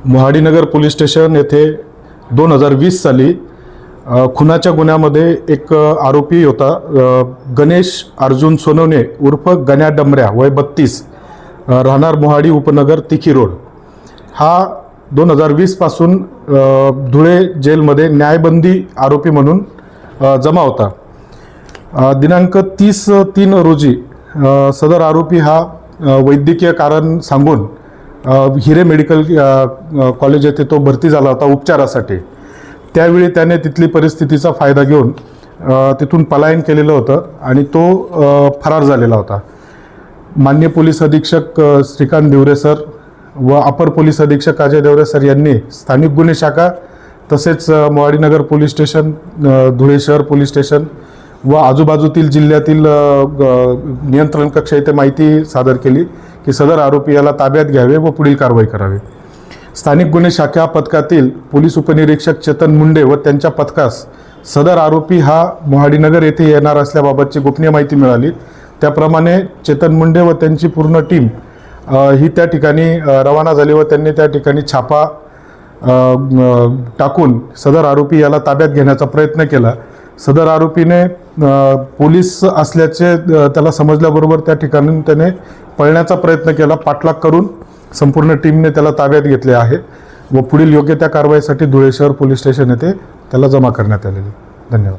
मोहाडीनगर police station येथे 2020 साली खुनाच्या गुन्ह्यामध्ये एक आरोपी होता गणेश अर्जुन सोनवणे उर्फ गण्या डमऱ्या वय 32 राहणार मोहाडी उपनगर तिखी रोड हा 2020 पासून धुळे जेलमध्ये न्यायबंदी आरोपी म्हणून जमा होता। दिनांक 30/3 रोजी सदर आरोपी हा वैद्यकीय कारण सांगून हिरे मेडिकल कॉलेज येथे तो भरती झाला होता उपचारासाठी। त्यावेळी त्याने तिथली परिस्थितीचा फायदा घेऊन तिथून पलायन केलेलं होतं आणि तो फरार झालेला होता। माननीय पोलीस अधीक्षक श्रीकांत दिवरे सर व अपर पोलीस अधीक्षक अजय देवरे सर यांनी स्थानिक गुन्हे शाखा तसेच मोहाडीनगर पोलीस स्टेशन, धुळे शहर पोलीस स्टेशन व आजूबाजूतील जिल्ह्यातील नियंत्रण कक्ष येथे माहिती सादर केली की सदर आरोपी याला ताब्यात घ्यावे व पुढील कारवाई करावी। स्थानिक गुन्हे शाखा पथकातील पोलीस उपनिरीक्षक चेतन मुंडे व त्यांच्या पथकास सदर आरोपी हा मोहाडीनगर येथे येणार असल्याबाबतची गोपनीय माहिती मिळाली। त्याप्रमाणे चेतन मुंडे व त्यांची पूर्ण टीम ही त्या ठिकाणी रवाना झाली व त्यांनी त्या ठिकाणी छापा टाकून सदर आरोपी याला ताब्यात घेण्याचा प्रयत्न केला। सदर आरोपीने पोलीस असल्याचे त्याला समजल्याबरोबर त्या ठिकाणी त्याने पळण्याचा प्रयत्न केला। पाठलाग करून संपूर्ण टीमने त्याला ताब्यात घेतले आहे व पुढील योग्य त्या कारवाईसाठी धुळे शहर पोलीस स्टेशन येथे त्याला जमा करण्यात आलेले। धन्यवाद।